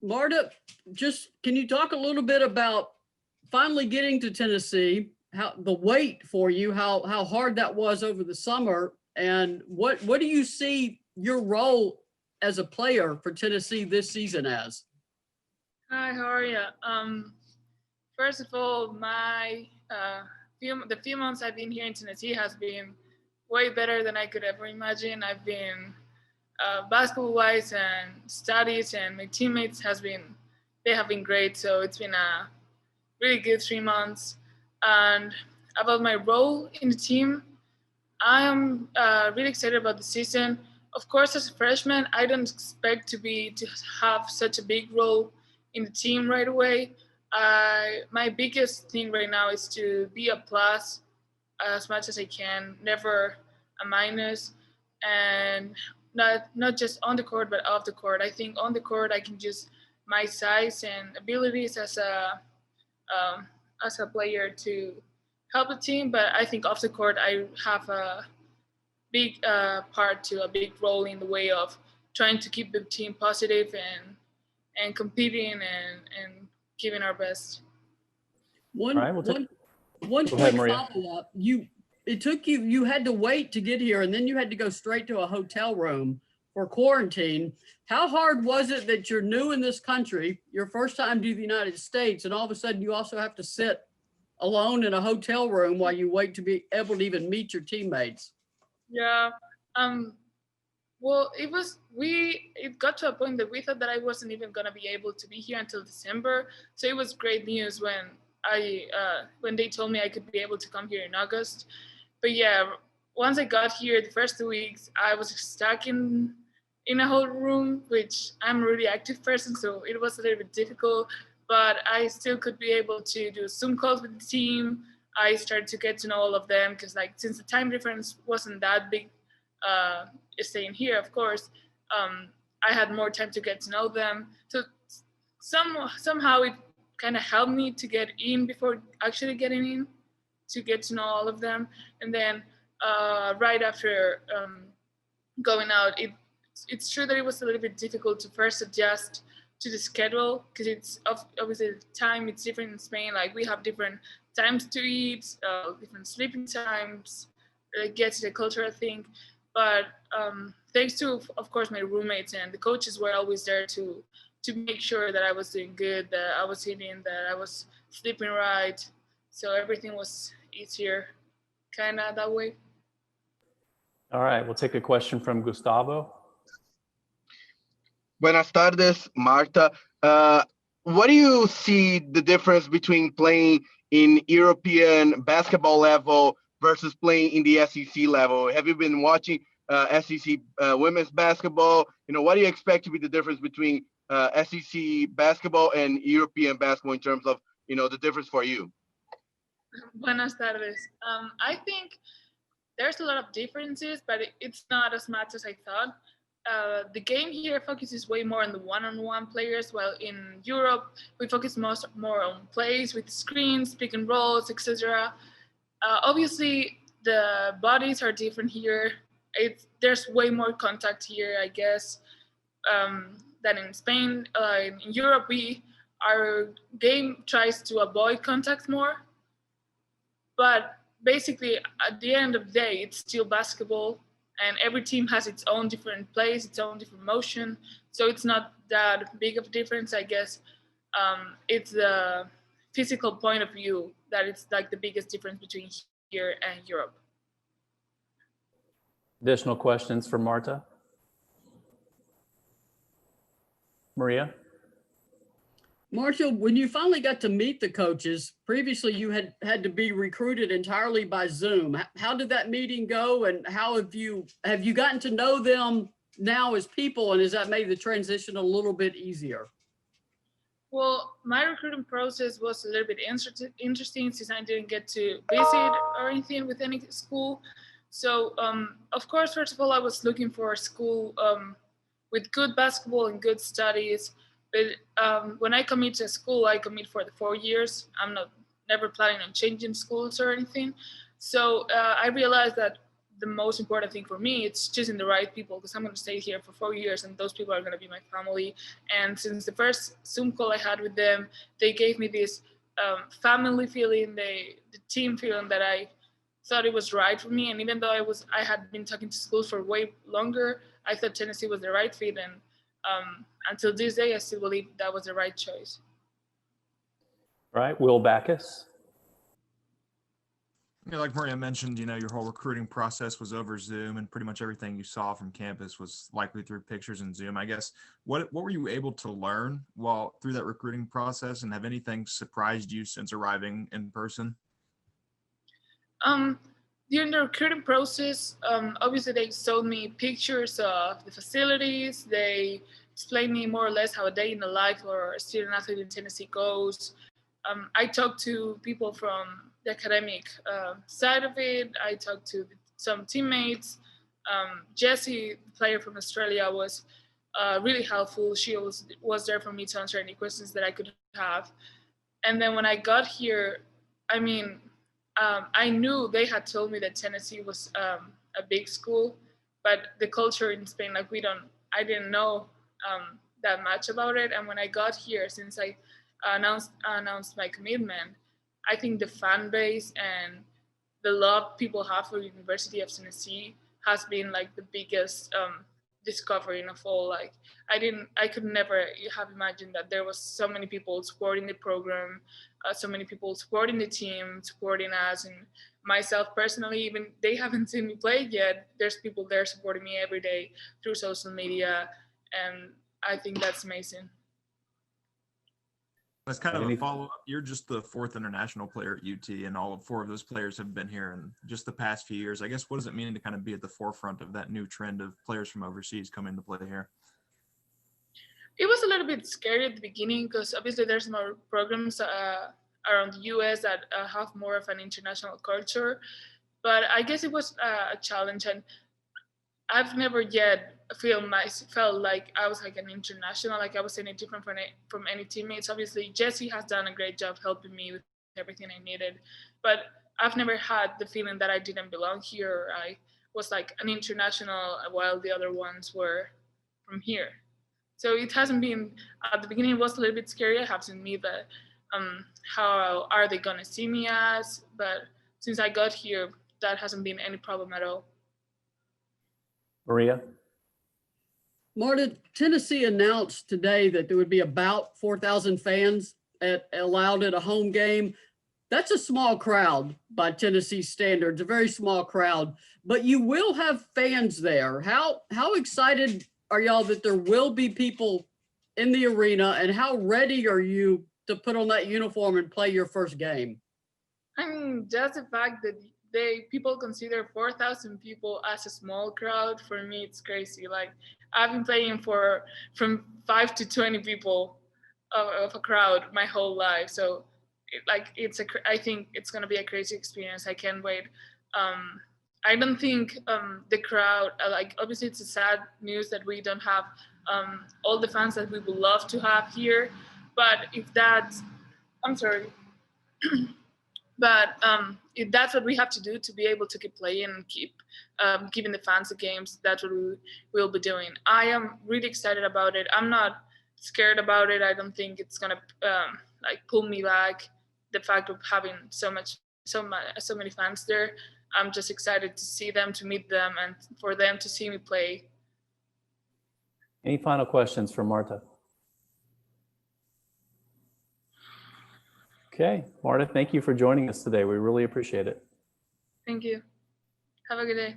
Marta, just can you talk a little bit about finally getting to Tennessee? How the wait for you, how hard that was over the summer, and what do you see your role as a player for Tennessee this season as? Hi, how are you? First of all, my the few months I've been here in Tennessee has been way better than I could ever imagine. I've been basketball wise and studies, and my teammates has been they have been great. So it's been a really good 3 months. And about my role in the team, I am really excited about the season. Of course, as a freshman, I don't expect to have such a big role in the team right away. My biggest thing right now is to be a plus as much as I can, never a minus, and not just on the court but off the court. I think on the court I can use my size and abilities um, as a player to help the team, but I think off the court I have a big part to a big role in the way of trying to keep the team positive and competing and giving our best. All One right, we'll take. one one Go ahead, quick Maria. follow up. You had to wait to get here, and then you had to go straight to a hotel room for quarantine. How hard was it that you're new in this country, your first time to the United States, and all of a sudden you also have to sit alone in a hotel room while you wait to be able to even meet your teammates? Yeah. Um, well, it got to a point that we thought that I wasn't even gonna be able to be here until December. So it was great news when they told me I could be able to come here in August. But yeah, once I got here, the first 2 weeks I was stuck in a whole room, which I'm a really active person, so it was a little bit difficult. But I still could be able to do Zoom calls with the team. I started to get to know all of them because, like, since the time difference wasn't that big, uh, staying here, of course, um, I had more time to get to know them. So somehow it kind of helped me to get in before actually getting in, to get to know all of them. And then right after going out, it's true that it was a little bit difficult to first adjust to the schedule because obviously the time it's different in Spain. Like we have different times to eat, different sleeping times. Get to the culture, I think. But thanks to, of course, my roommates and the coaches were always there to make sure that I was doing good, that I was eating, that I was sleeping right. So everything was easier, kind of that way. All right, we'll take a question from Gustavo. Buenas tardes, Marta. What do you see the difference between playing in European basketball level versus playing in the SEC level? Have you been watching SEC women's basketball? What do you expect to be the difference between SEC basketball and European basketball in terms of, the difference for you? Buenas tardes. I think there's a lot of differences, but it's not as much as I thought. The game here focuses way more on the one-on-one players, while in Europe we focus more on plays with screens, pick and rolls, etc. Obviously, the bodies are different here. There's way more contact here, I guess, than in Spain. In Europe, our game tries to avoid contact more, but basically, at the end of the day, it's still basketball, and every team has its own different plays, its own different motion. So it's not that big of a difference, I guess. It's the physical point of view that it's like the biggest difference between here and Europe. Additional questions for Marta? Maria? Marshall, when you finally got to meet the coaches, previously you had to be recruited entirely by Zoom. How did that meeting go, and how have you gotten to know them now as people, and has that made the transition a little bit easier? Well, my recruiting process was a little bit interesting since I didn't get to visit or anything with any school. So, of course, first of all, I was looking for a school with good basketball and good studies. But when I commit to a school, I commit for the 4 years. I'm not never planning on changing schools or anything. So I realized that the most important thing for me. It's choosing the right people, because I'm going to stay here for 4 years and those people are going to be my family. And since the first Zoom call I had with them, they gave me this family feeling, the team feeling that I thought it was right for me. And even though I had been talking to schools for way longer, I thought Tennessee was the right fit. And until this day, I still believe that was the right choice. All right, Will Backus. Yeah, like Maria mentioned, your whole recruiting process was over Zoom, and pretty much everything you saw from campus was likely through pictures and Zoom. I guess, what were you able to learn while through that recruiting process, and have anything surprised you since arriving in person? During the recruiting process, obviously they showed me pictures of the facilities. They explained me more or less how a day in the life or a student athlete in Tennessee goes. I talked to people from the academic side of it. I talked to some teammates. Jessie, the player from Australia, was really helpful. She was there for me to answer any questions that I could have. And then when I got here, I mean, I knew they had told me that Tennessee was a big school, but the culture in Spain, like I didn't know that much about it. And when I got here, since I announced my commitment, I think the fan base and the love people have for University of Tennessee has been like the biggest discovery of all. Like I could never have imagined that there was so many people supporting the program, so many people supporting the team, supporting us, and myself personally. Even they haven't seen me play yet, there's people there supporting me every day through social media, and I think that's amazing. That's kind of a follow-up. You're just the fourth international player at UT, and all 4 of those players have been here in just the past few years. I guess, what does it mean to kind of be at the forefront of that new trend of players from overseas coming to play here? It was a little bit scary at the beginning, because obviously there's more programs around the US that have more of an international culture. But I guess it was a challenge, and I've never yet felt like I was like an international, like I was any different from any teammates. Obviously, Jessie has done a great job helping me with everything I needed, but I've never had the feeling that I didn't belong here. Or I was like an international while the other ones were from here. So it hasn't been, at the beginning it was a little bit scary. I have to admit that how are they gonna see me as? But since I got here, that hasn't been any problem at all. Maria? Marta, Tennessee announced today that there would be about 4,000 fans allowed at a home game. That's a small crowd by Tennessee standards, a very small crowd, but you will have fans there. How excited are y'all that there will be people in the arena, and how ready are you to put on that uniform and play your first game? I mean, just the fact that people consider 4,000 people as a small crowd, for me it's crazy. Like, I've been playing from 5 to 20 people of a crowd my whole life, so I think it's gonna be a crazy experience. I can't wait. I don't think the crowd, like, obviously it's a sad news that we don't have all the fans that we would love to have here, but if that's, I'm sorry. But if that's what we have to do to be able to keep playing and keep giving the fans the games, that's what we will be doing. I am really excited about it. I'm not scared about it. I don't think it's gonna like pull me back. The fact of having so many fans there, I'm just excited to see them, to meet them, and for them to see me play. Any final questions for Marta? Okay, Marta, thank you for joining us today. We really appreciate it. Thank you. Have a good day.